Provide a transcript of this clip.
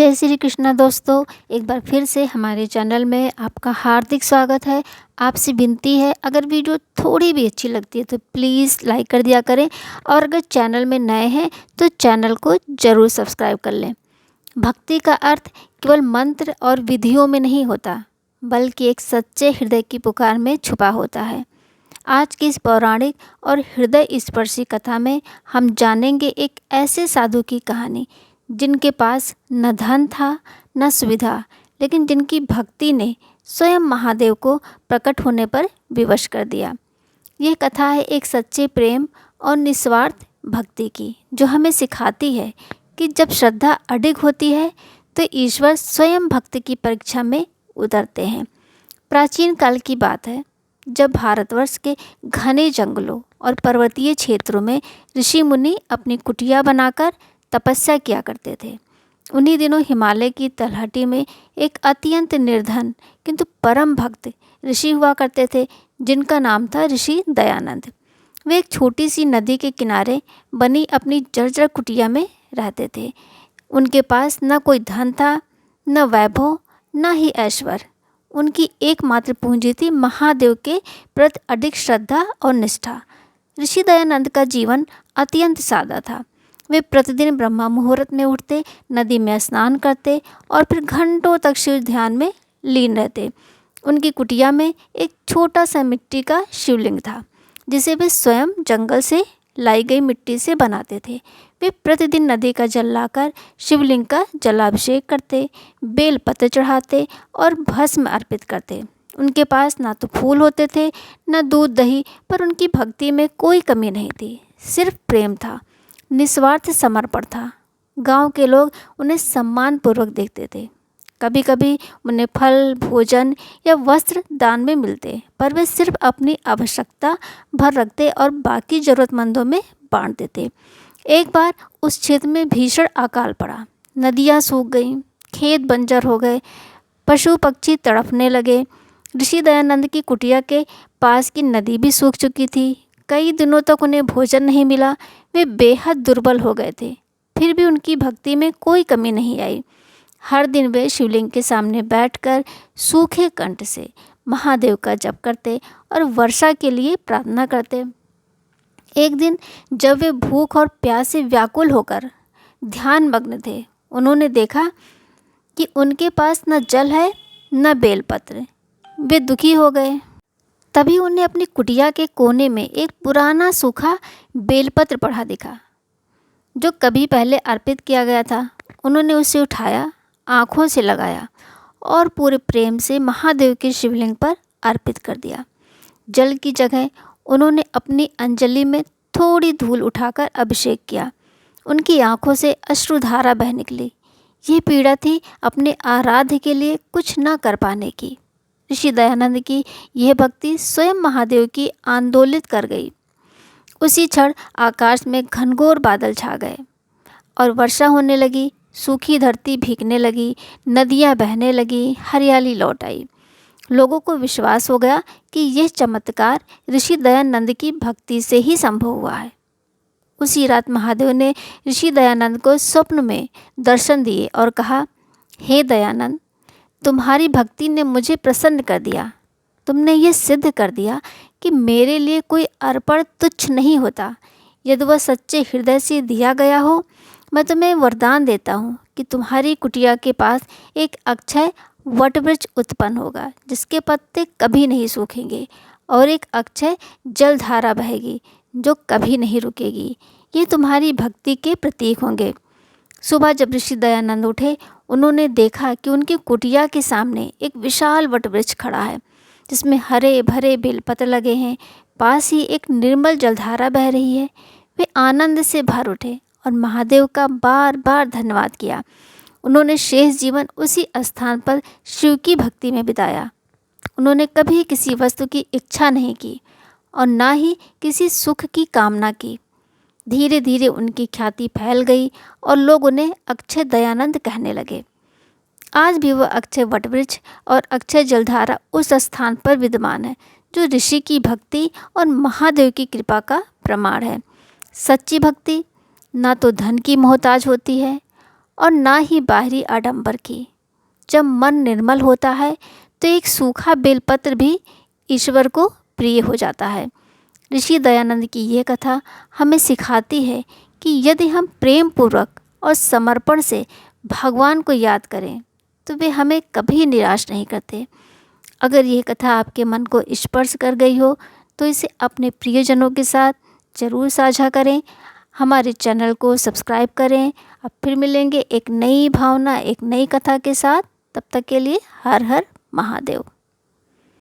जय श्री कृष्णा दोस्तों, एक बार फिर से हमारे चैनल में आपका हार्दिक स्वागत है। आपसे विनती है, अगर वीडियो थोड़ी भी अच्छी लगती है तो प्लीज़ लाइक कर दिया करें और अगर चैनल में नए हैं तो चैनल को ज़रूर सब्सक्राइब कर लें। भक्ति का अर्थ केवल मंत्र और विधियों में नहीं होता, बल्कि एक सच्चे हृदय की पुकार में छुपा होता है। आज की इस पौराणिक और हृदय स्पर्शी कथा में हम जानेंगे एक ऐसे साधु की कहानी जिनके पास न धन था न सुविधा, लेकिन जिनकी भक्ति ने स्वयं महादेव को प्रकट होने पर विवश कर दिया। यह कथा है एक सच्चे प्रेम और निस्वार्थ भक्ति की, जो हमें सिखाती है कि जब श्रद्धा अडिग होती है तो ईश्वर स्वयं भक्त की परीक्षा में उतरते हैं। प्राचीन काल की बात है, जब भारतवर्ष के घने जंगलों और पर्वतीय क्षेत्रों में ऋषि मुनि अपनी कुटिया बनाकर तपस्या किया करते थे। उन्हीं दिनों हिमालय की तलहटी में एक अत्यंत निर्धन किंतु परम भक्त ऋषि हुआ करते थे, जिनका नाम था ऋषि दयानंद। वे एक छोटी सी नदी के किनारे बनी अपनी जर्जर कुटिया में रहते थे। उनके पास न कोई धन था, न वैभव, न ही ऐश्वर्य। उनकी एकमात्र पूंजी थी महादेव के प्रति अडिग श्रद्धा और निष्ठा। ऋषि दयानंद का जीवन अत्यंत सादा था। वे प्रतिदिन ब्रह्मा मुहूर्त में उठते, नदी में स्नान करते और फिर घंटों तक शिव ध्यान में लीन रहते। उनकी कुटिया में एक छोटा सा मिट्टी का शिवलिंग था, जिसे वे स्वयं जंगल से लाई गई मिट्टी से बनाते थे। वे प्रतिदिन नदी का जल लाकर शिवलिंग का जलाभिषेक करते, बेलपत्र चढ़ाते और भस्म अर्पित करते। उनके पास ना तो फूल होते थे, न दूध दही, पर उनकी भक्ति में कोई कमी नहीं थी। सिर्फ प्रेम था, निस्वार्थ समर्पण था। गांव के लोग उन्हें सम्मानपूर्वक देखते थे। कभी कभी उन्हें फल, भोजन या वस्त्र दान में मिलते, पर वे सिर्फ अपनी आवश्यकता भर रखते और बाकी ज़रूरतमंदों में बांट देते। एक बार उस क्षेत्र में भीषण अकाल पड़ा। नदियाँ सूख गईं, खेत बंजर हो गए, पशु पक्षी तड़पने लगे। ऋषि दयानंद की कुटिया के पास की नदी भी सूख चुकी थी। कई दिनों तक उन्हें भोजन नहीं मिला। वे बेहद दुर्बल हो गए थे, फिर भी उनकी भक्ति में कोई कमी नहीं आई। हर दिन वे शिवलिंग के सामने बैठकर सूखे कंठ से महादेव का जप करते और वर्षा के लिए प्रार्थना करते। एक दिन जब वे भूख और प्यास से व्याकुल होकर ध्यान मग्न थे, उन्होंने देखा कि उनके पास न जल है न बेलपत्र। वे दुखी हो गए। तभी उन्हें अपनी कुटिया के कोने में एक पुराना सूखा बेलपत्र पड़ा दिखा, जो कभी पहले अर्पित किया गया था। उन्होंने उसे उठाया, आँखों से लगाया और पूरे प्रेम से महादेव के शिवलिंग पर अर्पित कर दिया। जल की जगह उन्होंने अपनी अंजलि में थोड़ी धूल उठाकर अभिषेक किया। उनकी आँखों से अश्रुधारा बह निकली। ये पीड़ा थी अपने आराध्य के लिए कुछ न कर पाने की। ऋषि दयानंद की यह भक्ति स्वयं महादेव की आंदोलित कर गई। उसी क्षण आकाश में घनघोर बादल छा गए और वर्षा होने लगी। सूखी धरती भीगने लगी, नदियाँ बहने लगी, हरियाली लौट आई। लोगों को विश्वास हो गया कि यह चमत्कार ऋषि दयानंद की भक्ति से ही संभव हुआ है। उसी रात महादेव ने ऋषि दयानंद को स्वप्न में दर्शन दिए और कहा, हे दयानंद, तुम्हारी भक्ति ने मुझे प्रसन्न कर दिया। तुमने ये सिद्ध कर दिया कि मेरे लिए कोई अर्पण तुच्छ नहीं होता। यदि वह सच्चे हृदय से दिया गया हो, मैं तुम्हें वरदान देता हूँ कि तुम्हारी कुटिया के पास एक अक्षय वटवृक्ष उत्पन्न होगा, जिसके पत्ते कभी नहीं सूखेंगे, और एक अक्षय जलधारा बहेगी जो कभी नहीं रुकेगी। ये तुम्हारी भक्ति के प्रतीक होंगे। सुबह जब ऋषि दयानंद उठे, उन्होंने देखा कि उनकी कुटिया के सामने एक विशाल वटवृक्ष खड़ा है, जिसमें हरे भरे बेलपत्र लगे हैं। पास ही एक निर्मल जलधारा बह रही है। वे आनंद से भर उठे और महादेव का बार बार धन्यवाद किया। उन्होंने शेष जीवन उसी स्थान पर शिव की भक्ति में बिताया। उन्होंने कभी किसी वस्तु की इच्छा नहीं की और ना ही किसी सुख की कामना की। धीरे धीरे उनकी ख्याति फैल गई और लोग उन्हें अक्षय दयानंद कहने लगे। आज भी वह अक्षय वटवृक्ष और अक्षय जलधारा उस स्थान पर विद्यमान है, जो ऋषि की भक्ति और महादेव की कृपा का प्रमाण है। सच्ची भक्ति ना तो धन की मोहताज होती है और ना ही बाहरी आडंबर की। जब मन निर्मल होता है तो एक सूखा बेलपत्र भी ईश्वर को प्रिय हो जाता है। ऋषि दयानंद की ये कथा हमें सिखाती है कि यदि हम प्रेम पूर्वक और समर्पण से भगवान को याद करें तो वे हमें कभी निराश नहीं करते। अगर ये कथा आपके मन को स्पर्श कर गई हो तो इसे अपने प्रियजनों के साथ ज़रूर साझा करें। हमारे चैनल को सब्सक्राइब करें। अब फिर मिलेंगे एक नई भावना, एक नई कथा के साथ। तब तक के लिए हर हर महादेव।